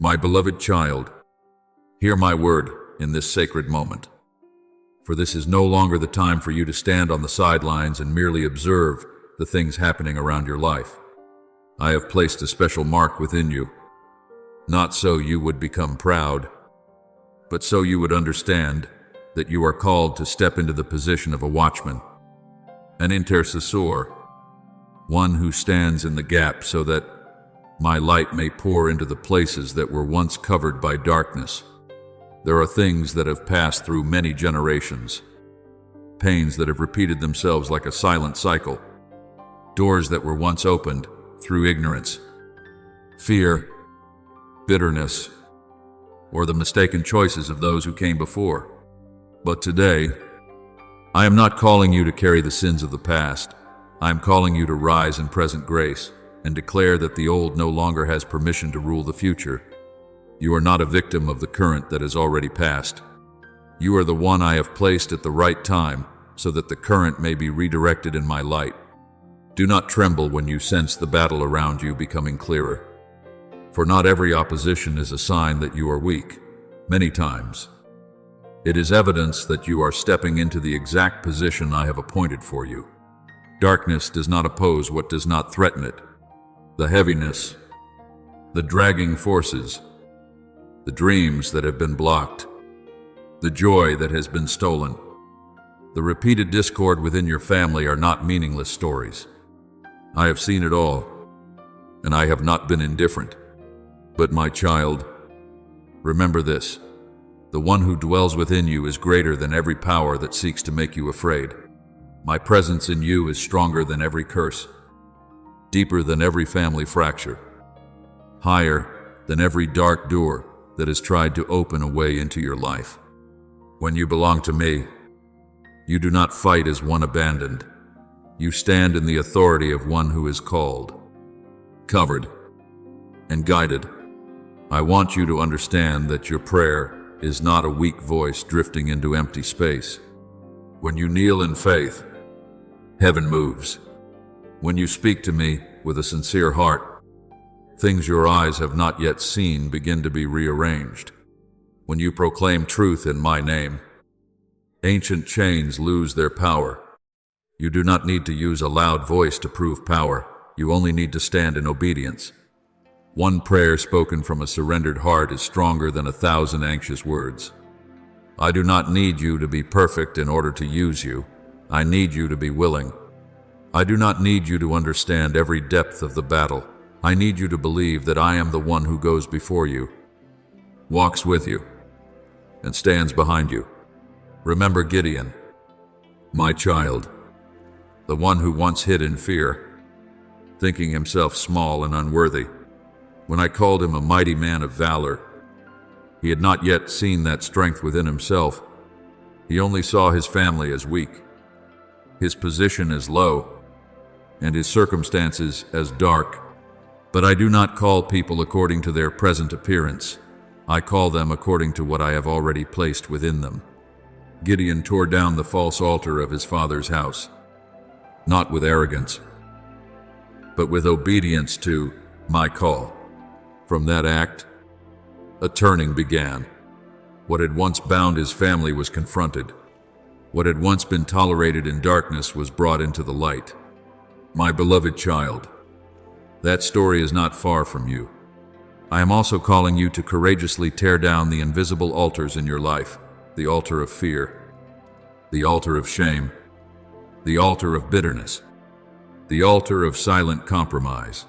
My beloved child, hear my word in this sacred moment. For this is no longer the time for you to stand on the sidelines and merely observe the things happening around your life. I have placed a special mark within you, not so you would become proud, but so you would understand that you are called to step into the position of a watchman, an intercessor, one who stands in the gap so that my light may pour into the places that were once covered by darkness. There are things that have passed through many generations, pains that have repeated themselves like a silent cycle, doors that were once opened through ignorance, fear, bitterness, or the mistaken choices of those who came before. But today, I am not calling you to carry the sins of the past. I am calling you to rise in present grace and declare that the old no longer has permission to rule the future. You are not a victim of the current that has already passed. You are the one I have placed at the right time so that the current may be redirected in my light. Do not tremble when you sense the battle around you becoming clearer. For not every opposition is a sign that you are weak. Many times, it is evidence that you are stepping into the exact position I have appointed for you. Darkness does not oppose what does not threaten it. The heaviness, the dragging forces, the dreams that have been blocked, the joy that has been stolen, the repeated discord within your family are not meaningless stories. I have seen it all, and I have not been indifferent. But my child, remember this: the one who dwells within you is greater than every power that seeks to make you afraid. My presence in you is stronger than every curse, deeper than every family fracture, higher than every dark door that has tried to open a way into your life. When you belong to me, you do not fight as one abandoned. You stand in the authority of one who is called, covered, and guided. I want you to understand that your prayer is not a weak voice drifting into empty space. When you kneel in faith, heaven moves. When you speak to me with a sincere heart, things your eyes have not yet seen begin to be rearranged. When you proclaim truth in my name, ancient chains lose their power. You do not need to use a loud voice to prove power. You only need to stand in obedience. One prayer spoken from a surrendered heart is stronger than 1,000 anxious words. I do not need you to be perfect in order to use you. I need you to be willing. I do not need you to understand every depth of the battle. I need you to believe that I am the one who goes before you, walks with you, and stands behind you. Remember Gideon, my child, the one who once hid in fear, thinking himself small and unworthy. When I called him a mighty man of valor, he had not yet seen that strength within himself. He only saw his family as weak, his position as low, and his circumstances as dark. But I do not call people according to their present appearance. I call them according to what I have already placed within them. Gideon tore down the false altar of his father's house, not with arrogance, but with obedience to my call. From that act, a turning began. What had once bound his family was confronted. What had once been tolerated in darkness was brought into the light. My beloved child, that story is not far from you. I am also calling you to courageously tear down the invisible altars in your life, the altar of fear, the altar of shame, the altar of bitterness, the altar of silent compromise,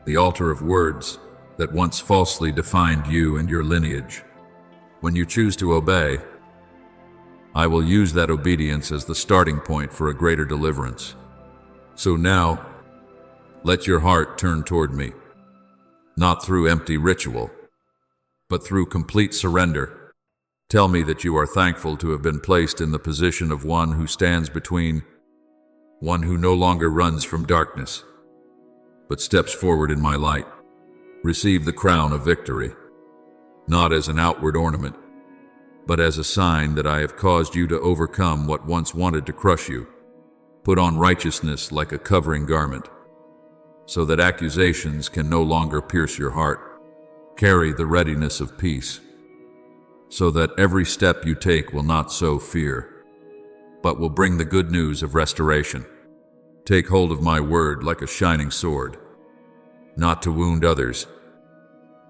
the altar of words that once falsely defined you and your lineage. When you choose to obey, I will use that obedience as the starting point for a greater deliverance. So now, let your heart turn toward me, not through empty ritual, but through complete surrender. Tell me that you are thankful to have been placed in the position of one who stands between, one who no longer runs from darkness, but steps forward in my light. Receive the crown of victory, not as an outward ornament, but as a sign that I have caused you to overcome what once wanted to crush you. Put on righteousness like a covering garment, so that accusations can no longer pierce your heart. Carry the readiness of peace, so that every step you take will not sow fear, but will bring the good news of restoration. Take hold of my word like a shining sword, not to wound others,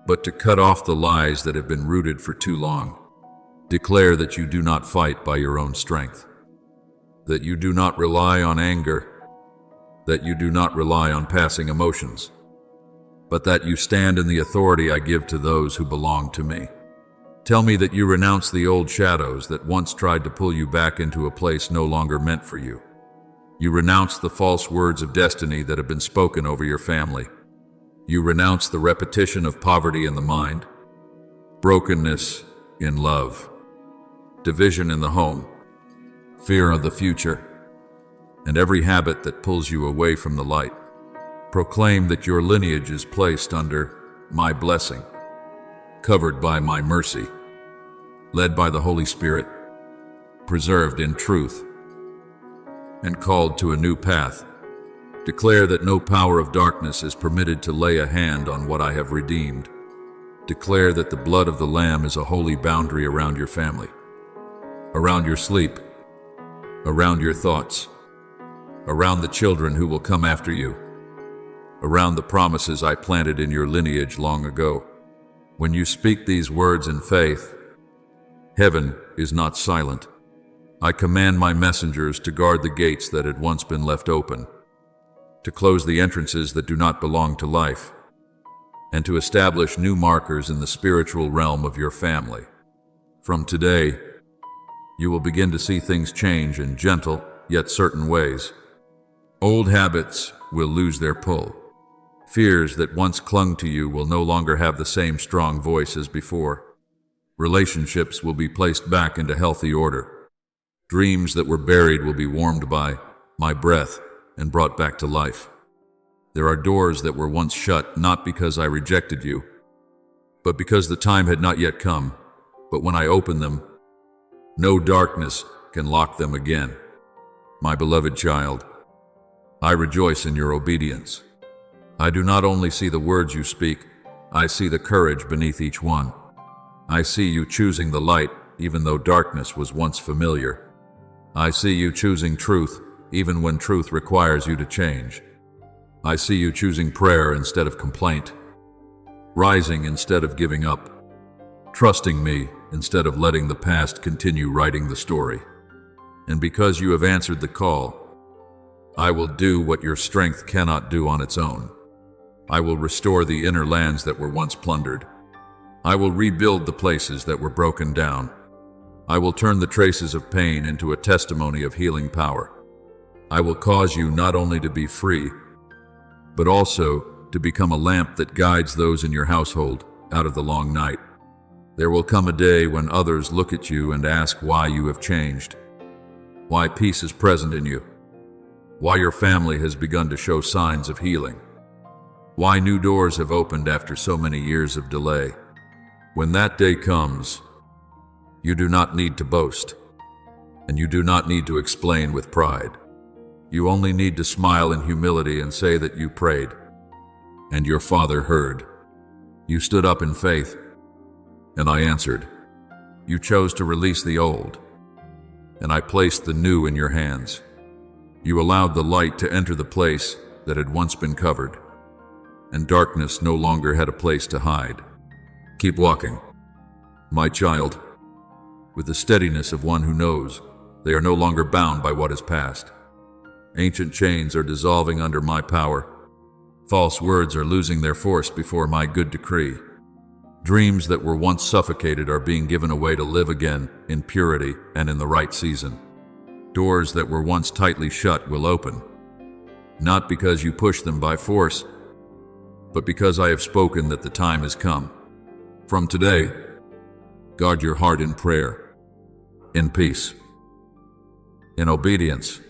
but to cut off the lies that have been rooted for too long. Declare that you do not fight by your own strength, that you do not rely on anger, that you do not rely on passing emotions, but that you stand in the authority I give to those who belong to me. Tell me that you renounce the old shadows that once tried to pull you back into a place no longer meant for you. You renounce the false words of destiny that have been spoken over your family. You renounce the repetition of poverty in the mind, brokenness in love, division in the home, fear of the future, and every habit that pulls you away from the light. Proclaim that your lineage is placed under my blessing, covered by my mercy, led by the Holy Spirit, preserved in truth, and called to a new path. Declare that no power of darkness is permitted to lay a hand on what I have redeemed. Declare that the blood of the Lamb is a holy boundary around your family, around your sleep, around your thoughts, around the children who will come after you, around the promises I planted in your lineage long ago. When you speak these words in faith, heaven is not silent. I command my messengers to guard the gates that had once been left open, to close the entrances that do not belong to life, and to establish new markers in the spiritual realm of your family. From today, you will begin to see things change in gentle yet certain ways. Old habits will lose their pull. Fears that once clung to you will no longer have the same strong voice as before. Relationships will be placed back into healthy order. Dreams that were buried will be warmed by my breath and brought back to life. There are doors that were once shut, not because I rejected you, but because the time had not yet come. But when I open them, no darkness can lock them again. My beloved child, I rejoice in your obedience. I do not only see the words you speak, I see the courage beneath each one. I see you choosing the light, even though darkness was once familiar. I see you choosing truth, even when truth requires you to change. I see you choosing prayer instead of complaint, rising instead of giving up, trusting me instead of letting the past continue writing the story. And because you have answered the call, I will do what your strength cannot do on its own. I will restore the inner lands that were once plundered. I will rebuild the places that were broken down. I will turn the traces of pain into a testimony of healing power. I will cause you not only to be free, but also to become a lamp that guides those in your household out of the long night. There will come a day when others look at you and ask why you have changed, why peace is present in you, why your family has begun to show signs of healing, why new doors have opened after so many years of delay. When that day comes, you do not need to boast, and you do not need to explain with pride. You only need to smile in humility and say that you prayed, and your Father heard. You stood up in faith, and I answered. You chose to release the old, and I placed the new in your hands. You allowed the light to enter the place that had once been covered, and darkness no longer had a place to hide. Keep walking, my child, with the steadiness of one who knows they are no longer bound by what is past. Ancient chains are dissolving under my power. False words are losing their force before my good decree. Dreams that were once suffocated are being given away to live again in purity and in the right season. Doors that were once tightly shut will open, not because you push them by force, but because I have spoken that the time has come. From today, guard your heart in prayer, in peace, in obedience,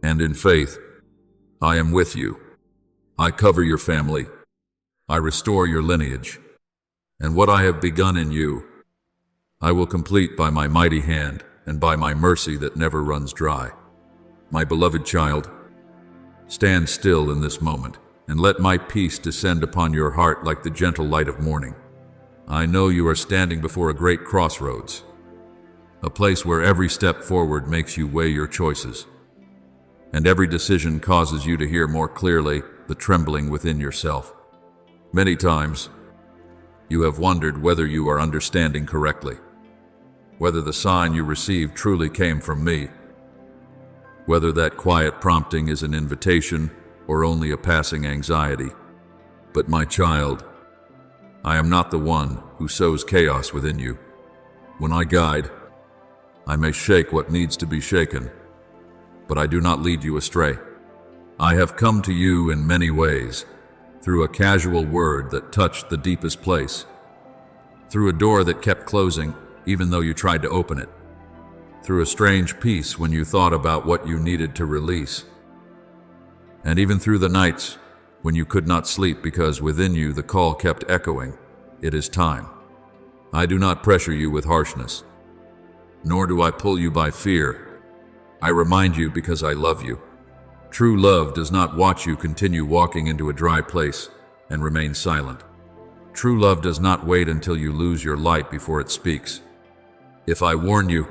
and in faith. I am with you. I cover your family. I restore your lineage. And what I have begun in you, I will complete by my mighty hand and by my mercy that never runs dry. My beloved child, stand still in this moment and let my peace descend upon your heart like the gentle light of morning. I know you are standing before a great crossroads, a place where every step forward makes you weigh your choices, and every decision causes you to hear more clearly the trembling within yourself. Many times, you have wondered whether you are understanding correctly, whether the sign you received truly came from me, whether that quiet prompting is an invitation or only a passing anxiety. But my child, I am not the one who sows chaos within you. When I guide, I may shake what needs to be shaken, but I do not lead you astray. I have come to you in many ways, through a casual word that touched the deepest place, through a door that kept closing even though you tried to open it, through a strange peace when you thought about what you needed to release, and even through the nights when you could not sleep because within you the call kept echoing, "It is time." I do not pressure you with harshness, nor do I pull you by fear. I remind you because I love you. True love does not watch you continue walking into a dry place and remain silent. True love does not wait until you lose your light before it speaks. If I warn you,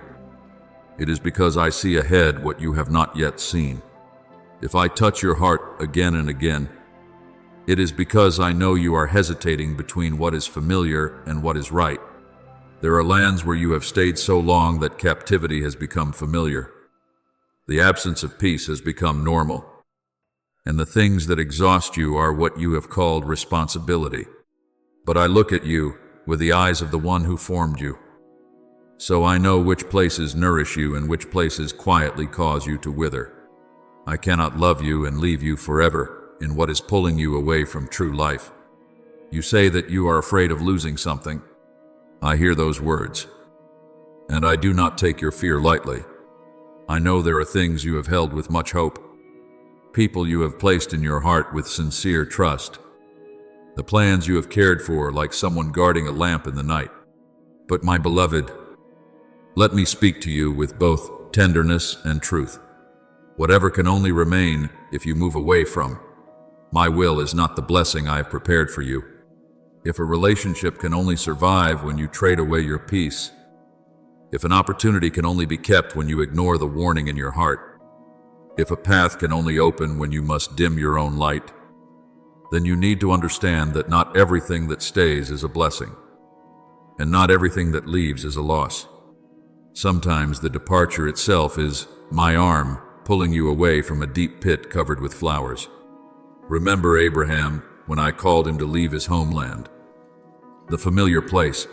it is because I see ahead what you have not yet seen. If I touch your heart again and again, it is because I know you are hesitating between what is familiar and what is right. There are lands where you have stayed so long that captivity has become familiar. The absence of peace has become normal, and the things that exhaust you are what you have called responsibility. But I look at you with the eyes of the one who formed you, so I know which places nourish you and which places quietly cause you to wither. I cannot love you and leave you forever in what is pulling you away from true life. You say that you are afraid of losing something. I hear those words, and I do not take your fear lightly. I know there are things you have held with much hope, people you have placed in your heart with sincere trust, the plans you have cared for like someone guarding a lamp in the night. But my beloved, let me speak to you with both tenderness and truth. Whatever can only remain if you move away from my will is not the blessing I have prepared for you. If a relationship can only survive when you trade away your peace, if an opportunity can only be kept when you ignore the warning in your heart, if a path can only open when you must dim your own light, then you need to understand that not everything that stays is a blessing, and not everything that leaves is a loss. Sometimes the departure itself is my arm pulling you away from a deep pit covered with flowers. Remember Abraham when I called him to leave his homeland, the familiar place,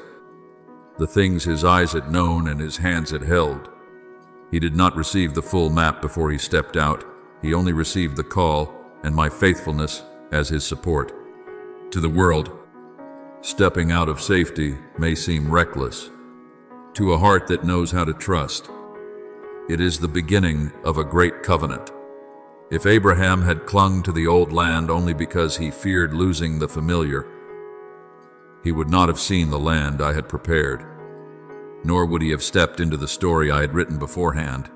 the things his eyes had known and his hands had held. He did not receive the full map before he stepped out. He only received the call and my faithfulness as his support. To the world, stepping out of safety may seem reckless. To a heart that knows how to trust, it is the beginning of a great covenant. If Abraham had clung to the old land only because he feared losing the familiar, he would not have seen the land I had prepared, nor would he have stepped into the story I had written beforehand.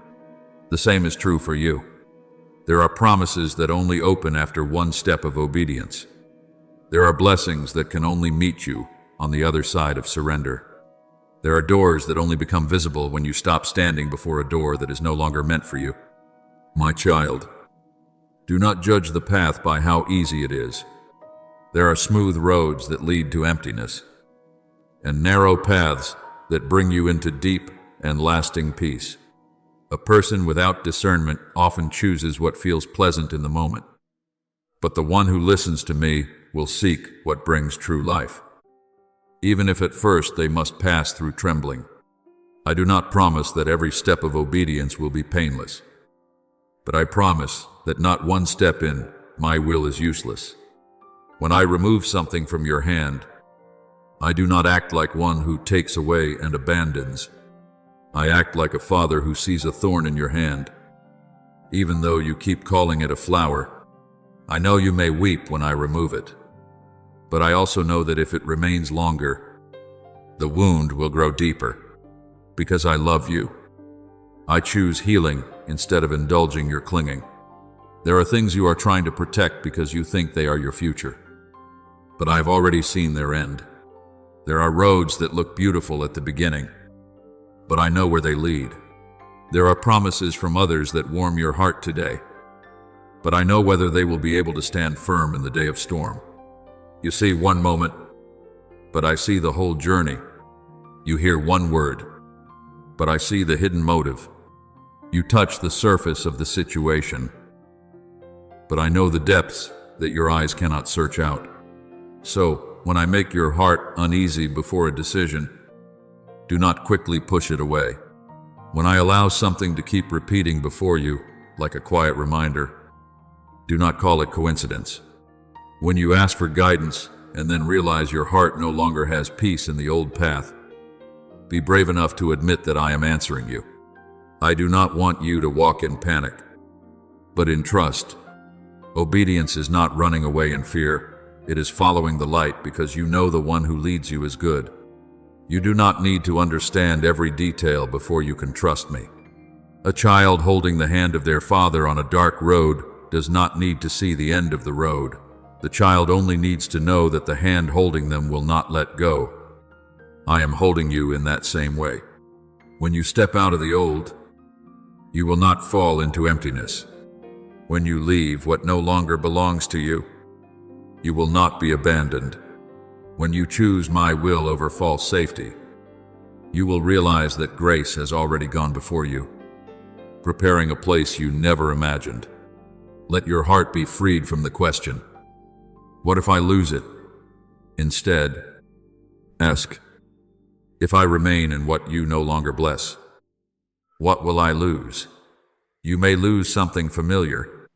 The same is true for you. There are promises that only open after one step of obedience. There are blessings that can only meet you on the other side of surrender. There are doors that only become visible when you stop standing before a door that is no longer meant for you. My child, do not judge the path by how easy it is. There are smooth roads that lead to emptiness, and narrow paths that bring you into deep and lasting peace. A person without discernment often chooses what feels pleasant in the moment, but the one who listens to me will seek what brings true life, even if at first they must pass through trembling. I do not promise that every step of obedience will be painless, but I promise that not one step in my will is useless. When I remove something from your hand, I do not act like one who takes away and abandons. I act like a father who sees a thorn in your hand. Even though you keep calling it a flower, I know you may weep when I remove it, but I also know that if it remains longer, the wound will grow deeper. Because I love you, I choose healing instead of indulging your clinging. There are things you are trying to protect because you think they are your future, but I've already seen their end. There are roads that look beautiful at the beginning, but I know where they lead. There are promises from others that warm your heart today, but I know whether they will be able to stand firm in the day of storm. You see one moment, but I see the whole journey. You hear one word, but I see the hidden motive. You touch the surface of the situation, but I know the depths that your eyes cannot search out. So, when I make your heart uneasy before a decision, do not quickly push it away. When I allow something to keep repeating before you, like a quiet reminder, do not call it coincidence. When you ask for guidance and then realize your heart no longer has peace in the old path, be brave enough to admit that I am answering you. I do not want you to walk in panic, but in trust. Obedience is not running away in fear. It is following the light because you know the one who leads you is good. You do not need to understand every detail before you can trust me. A child holding the hand of their father on a dark road does not need to see the end of the road. The child only needs to know that the hand holding them will not let go. I am holding you in that same way. When you step out of the old, you will not fall into emptiness. When you leave what no longer belongs to you, you will not be abandoned. When you choose my will over false safety, you will realize that grace has already gone before you, preparing a place you never imagined. Let your heart be freed from the question, what if I lose it? Instead, ask, if I remain in what you no longer bless, what will I lose? You may lose something familiar,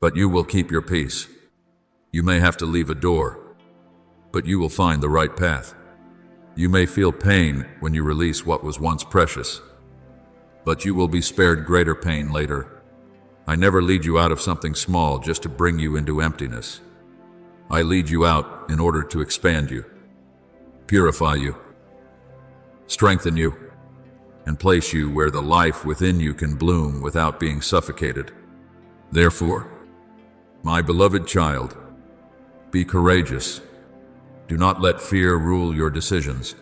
but you will keep your peace. You may have to leave a door, but you will find the right path. You may feel pain when you release what was once precious, but you will be spared greater pain later. I never lead you out of something small just to bring you into emptiness. I lead you out in order to expand you, purify you, strengthen you, and place you where the life within you can bloom without being suffocated. Therefore, my beloved child, be courageous. Do not let fear rule your decisions.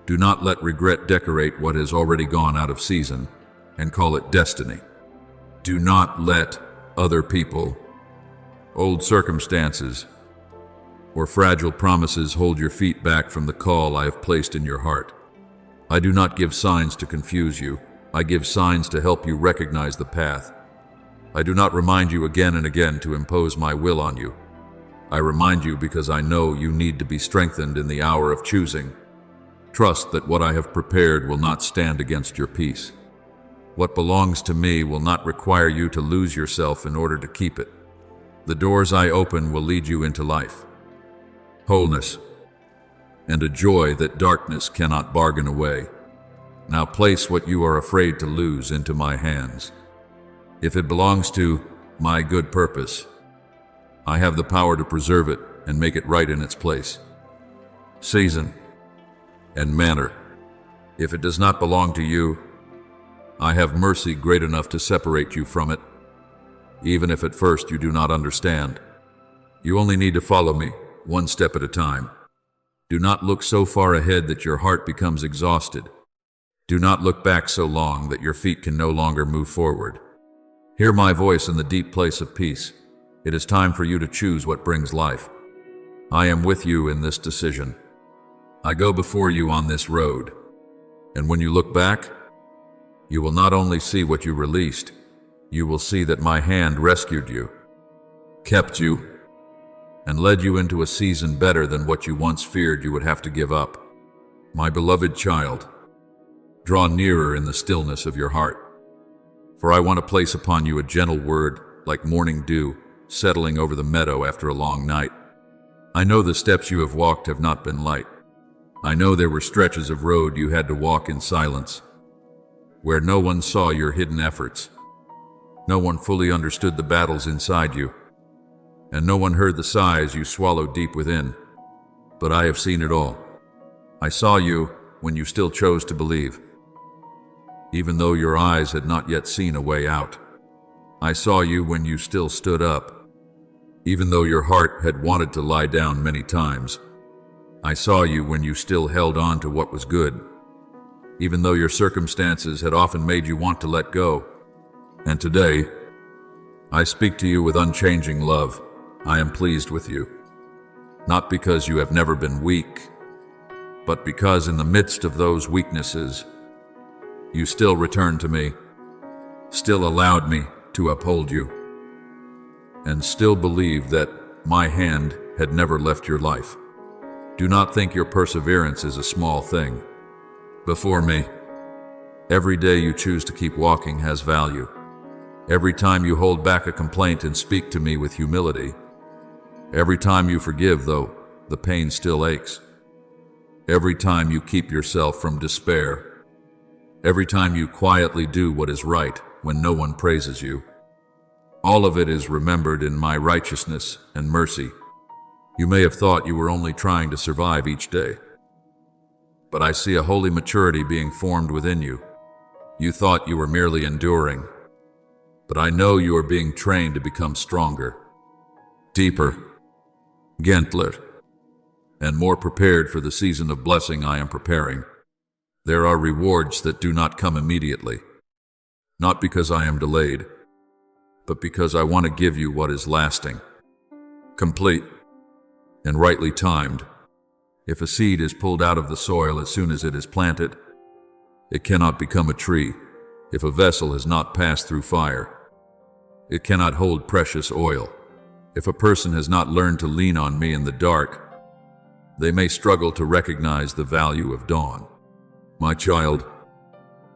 Do not let regret decorate what has already gone out of season and call it destiny. Do not let other people, old circumstances, or fragile promises hold your feet back from the call I have placed in your heart. I do not give signs to confuse you. I give signs to help you recognize the path. I do not remind you again and again to impose my will on you. I remind you because I know you need to be strengthened in the hour of choosing. Trust that what I have prepared will not stand against your peace. What belongs to me will not require you to lose yourself in order to keep it. The doors I open will lead you into life, wholeness, and a joy that darkness cannot bargain away. Now place what you are afraid to lose into my hands. If it belongs to my good purpose, I have the power to preserve it and make it right in its place, season, and manner. If it does not belong to you, I have mercy great enough to separate you from it, even if at first you do not understand. You only need to follow me, one step at a time. Do not look so far ahead that your heart becomes exhausted. Do not look back so long that your feet can no longer move forward. Hear my voice in the deep place of peace. It is time for you to choose what brings life. I am with you in this decision. I go before you on this road, and when you look back, you will not only see what you released, you will see that my hand rescued you, kept you, and led you into a season better than what you once feared you would have to give up. My beloved child, draw nearer in the stillness of your heart, for I want to place upon you a gentle word like morning dew settling over the meadow after a long night. I know the steps you have walked have not been light. I know there were stretches of road you had to walk in silence, where no one saw your hidden efforts. No one fully understood the battles inside you, and no one heard the sighs you swallowed deep within. But I have seen it all. I saw you when you still chose to believe, even though your eyes had not yet seen a way out. I saw you when you still stood up, even though your heart had wanted to lie down many times. I saw you when you still held on to what was good, even though your circumstances had often made you want to let go. And today, I speak to you with unchanging love. I am pleased with you, not because you have never been weak, but because in the midst of those weaknesses, you still returned to me, still allowed me to uphold you, and still believed that my hand had never left your life. Do not think your perseverance is a small thing. Before me, every day you choose to keep walking has value. Every time you hold back a complaint and speak to me with humility, every time you forgive though the pain still aches, every time you keep yourself from despair, every time you quietly do what is right when no one praises you, all of it is remembered in my righteousness and mercy. You may have thought you were only trying to survive each day, but I see a holy maturity being formed within you. You thought you were merely enduring, but I know you are being trained to become stronger, deeper, gentler, and more prepared for the season of blessing I am preparing. There are rewards that do not come immediately, not because I am delayed, but because I want to give you what is lasting, complete, and rightly timed. If a seed is pulled out of the soil as soon as it is planted, it cannot become a tree. If a vessel has not passed through fire, it cannot hold precious oil. If a person has not learned to lean on me in the dark, they may struggle to recognize the value of dawn. My child,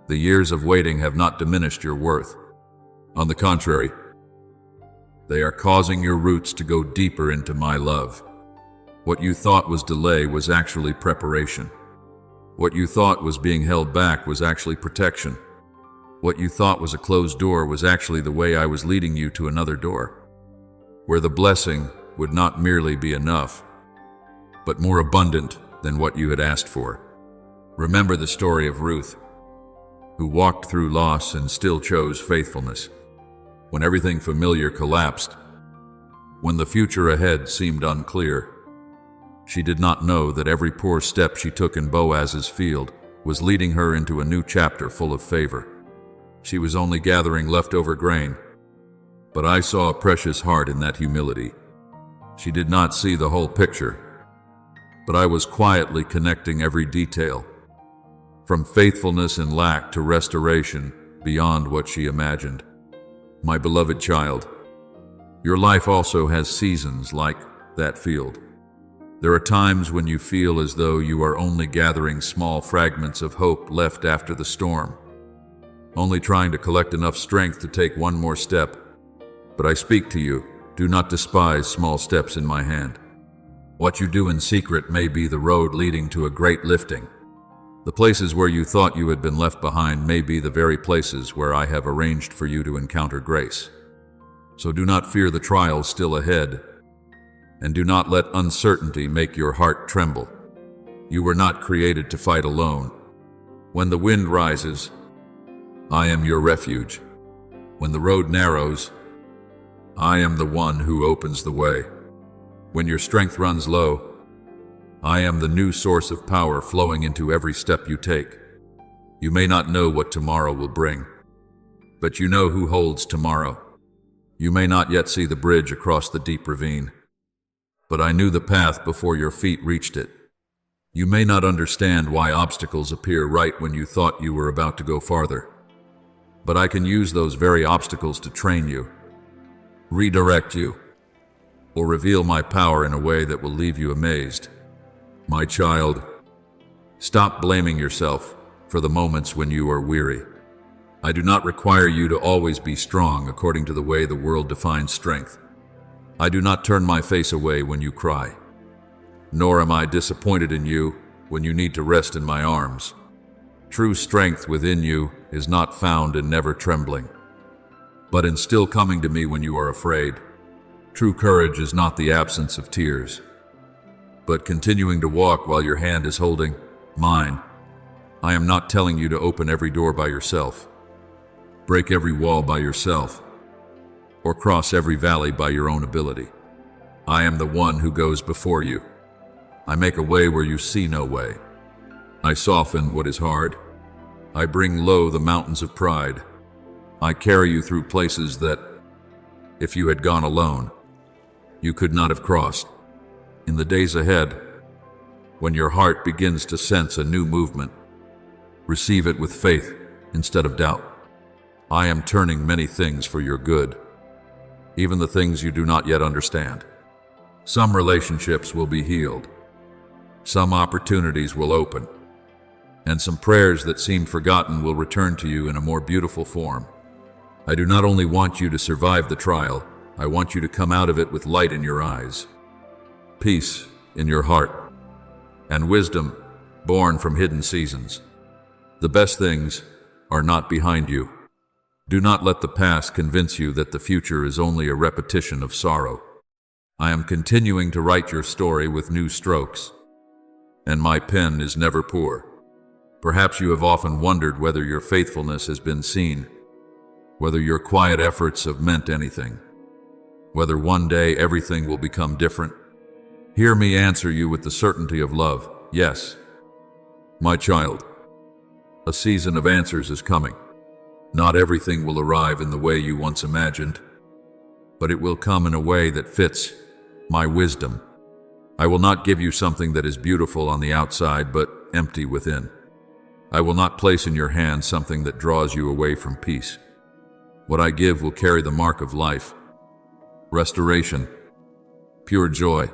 the years of waiting have not diminished your worth. On the contrary, they are causing your roots to go deeper into my love. What you thought was delay was actually preparation. What you thought was being held back was actually protection. What you thought was a closed door was actually the way I was leading you to another door, where the blessing would not merely be enough, but more abundant than what you had asked for. Remember the story of Ruth, who walked through loss and still chose faithfulness. When everything familiar collapsed, when the future ahead seemed unclear, she did not know that every poor step she took in Boaz's field was leading her into a new chapter full of favor. She was only gathering leftover grain, but I saw a precious heart in that humility. She did not see the whole picture, but I was quietly connecting every detail, from faithfulness and lack to restoration beyond what she imagined. My beloved child, your life also has seasons like that field. There are times when you feel as though you are only gathering small fragments of hope left after the storm, only trying to collect enough strength to take one more step. But I speak to you, do not despise small steps in my hand. What you do in secret may be the road leading to a great lifting. The places where you thought you had been left behind may be the very places where I have arranged for you to encounter grace. So do not fear the trials still ahead, and do not let uncertainty make your heart tremble. You were not created to fight alone. When the wind rises, I am your refuge. When the road narrows, I am the one who opens the way. When your strength runs low, I am the new source of power flowing into every step you take. You may not know what tomorrow will bring, but you know who holds tomorrow. You may not yet see the bridge across the deep ravine, but I knew the path before your feet reached it. You may not understand why obstacles appear right when you thought you were about to go farther, but I can use those very obstacles to train you, redirect you, or reveal my power in a way that will leave you amazed. My child, stop blaming yourself for the moments when you are weary. I do not require you to always be strong according to the way the world defines strength. I do not turn my face away when you cry, nor am I disappointed in you when you need to rest in my arms. True strength within you is not found in never trembling, but in still coming to me when you are afraid. True courage is not the absence of tears, but continuing to walk while your hand is holding mine. I am not telling you to open every door by yourself, break every wall by yourself, or cross every valley by your own ability. I am the one who goes before you. I make a way where you see no way. I soften what is hard. I bring low the mountains of pride. I carry you through places that, if you had gone alone, you could not have crossed. In the days ahead, when your heart begins to sense a new movement, receive it with faith instead of doubt. I am turning many things for your good, even the things you do not yet understand. Some relationships will be healed. Some opportunities will open. And some prayers that seemed forgotten will return to you in a more beautiful form. I do not only want you to survive the trial, I want you to come out of it with light in your eyes, peace in your heart, and wisdom born from hidden seasons. The best things are not behind you. Do not let the past convince you that the future is only a repetition of sorrow. I am continuing to write your story with new strokes, and my pen is never poor. Perhaps you have often wondered whether your faithfulness has been seen, whether your quiet efforts have meant anything, whether one day everything will become different. Hear me answer you with the certainty of love. Yes, my child, a season of answers is coming. Not everything will arrive in the way you once imagined, but it will come in a way that fits my wisdom. I will not give you something that is beautiful on the outside but empty within. I will not place in your hand something that draws you away from peace. What I give will carry the mark of life, restoration, pure joy,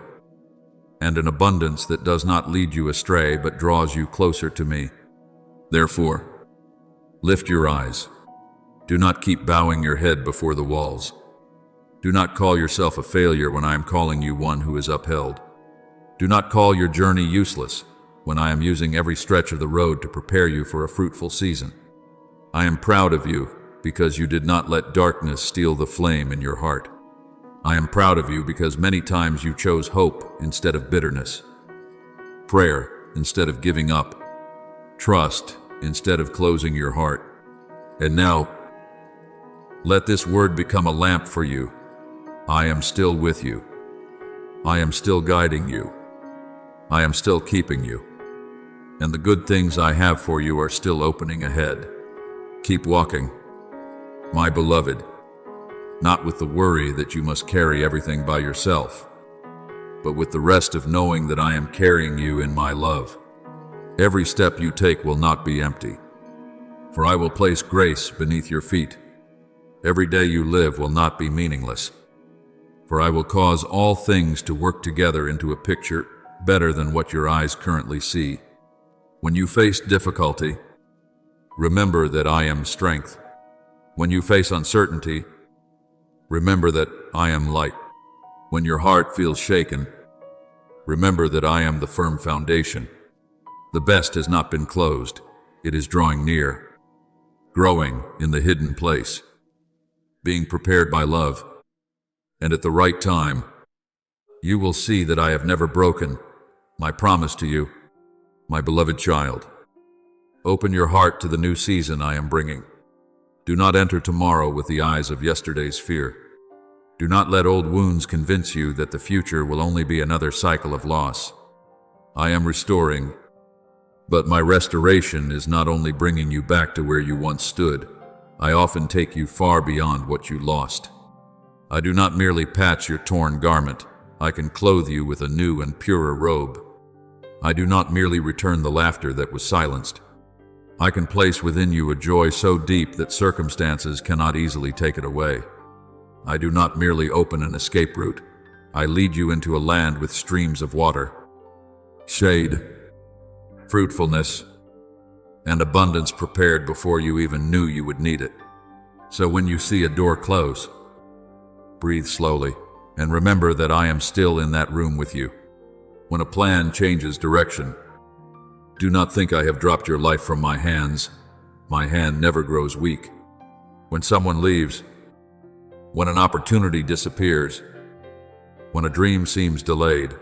and an abundance that does not lead you astray but draws you closer to me. Therefore, lift your eyes. Do not keep bowing your head before the walls. Do not call yourself a failure when I am calling you one who is upheld. Do not call your journey useless when I am using every stretch of the road to prepare you for a fruitful season. I am proud of you because you did not let darkness steal the flame in your heart. I am proud of you because many times you chose hope instead of bitterness, prayer instead of giving up, trust instead of closing your heart. And now, let this word become a lamp for you. I am still with you. I am still guiding you. I am still keeping you. And the good things I have for you are still opening ahead. Keep walking, my beloved, not with the worry that you must carry everything by yourself, but with the rest of knowing that I am carrying you in my love. Every step you take will not be empty, for I will place grace beneath your feet. Every day you live will not be meaningless, for I will cause all things to work together into a picture better than what your eyes currently see. When you face difficulty, remember that I am strength. When you face uncertainty, remember that I am light. When your heart feels shaken, remember that I am the firm foundation. The best has not been closed. It is drawing near, growing in the hidden place, being prepared by love. And at the right time, you will see that I have never broken my promise to you, my beloved child. Open your heart to the new season I am bringing. Do not enter tomorrow with the eyes of yesterday's fear. Do not let old wounds convince you that the future will only be another cycle of loss. I am restoring, but my restoration is not only bringing you back to where you once stood. I often take you far beyond what you lost. I do not merely patch your torn garment. I can clothe you with a new and purer robe. I do not merely return the laughter that was silenced. I can place within you a joy so deep that circumstances cannot easily take it away. I do not merely open an escape route. I lead you into a land with streams of water, shade, fruitfulness, and abundance prepared before you even knew you would need it. So when you see a door close, breathe slowly and remember that I am still in that room with you. When a plan changes direction, do not think I have dropped your life from my hands. My hand never grows weak. When someone leaves, when an opportunity disappears, when a dream seems delayed,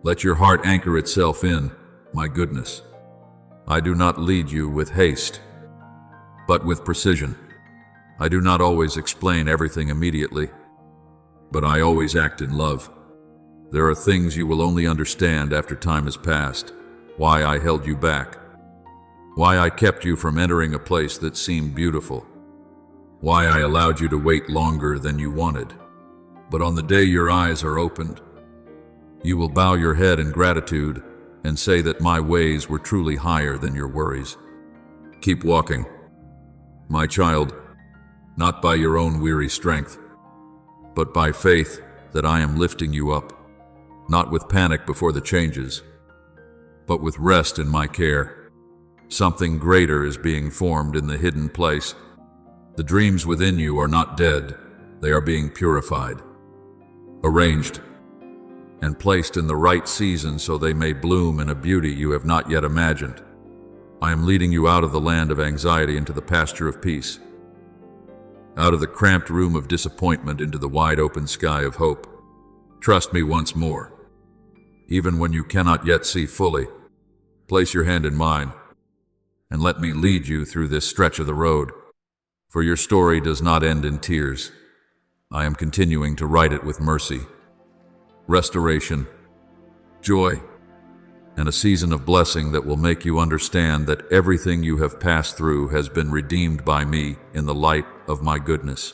let your heart anchor itself in my goodness. I do not lead you with haste, but with precision. I do not always explain everything immediately, but I always act in love. There are things you will only understand after time has passed. Why I held you back. Why I kept you from entering a place that seemed beautiful. Why I allowed you to wait longer than you wanted. But on the day your eyes are opened, you will bow your head in gratitude and say that my ways were truly higher than your worries. Keep walking, my child, not by your own weary strength, but by faith that I am lifting you up, not with panic before the changes, but with rest in my care. Something greater is being formed in the hidden place. The dreams within you are not dead, they are being purified, arranged, and placed in the right season so they may bloom in a beauty you have not yet imagined. I am leading you out of the land of anxiety into the pasture of peace, out of the cramped room of disappointment into the wide open sky of hope. Trust me once more. Even when you cannot yet see fully, place your hand in mine and let me lead you through this stretch of the road. For your story does not end in tears. I am continuing to write it with mercy, restoration, joy, and a season of blessing that will make you understand that everything you have passed through has been redeemed by me in the light of my goodness.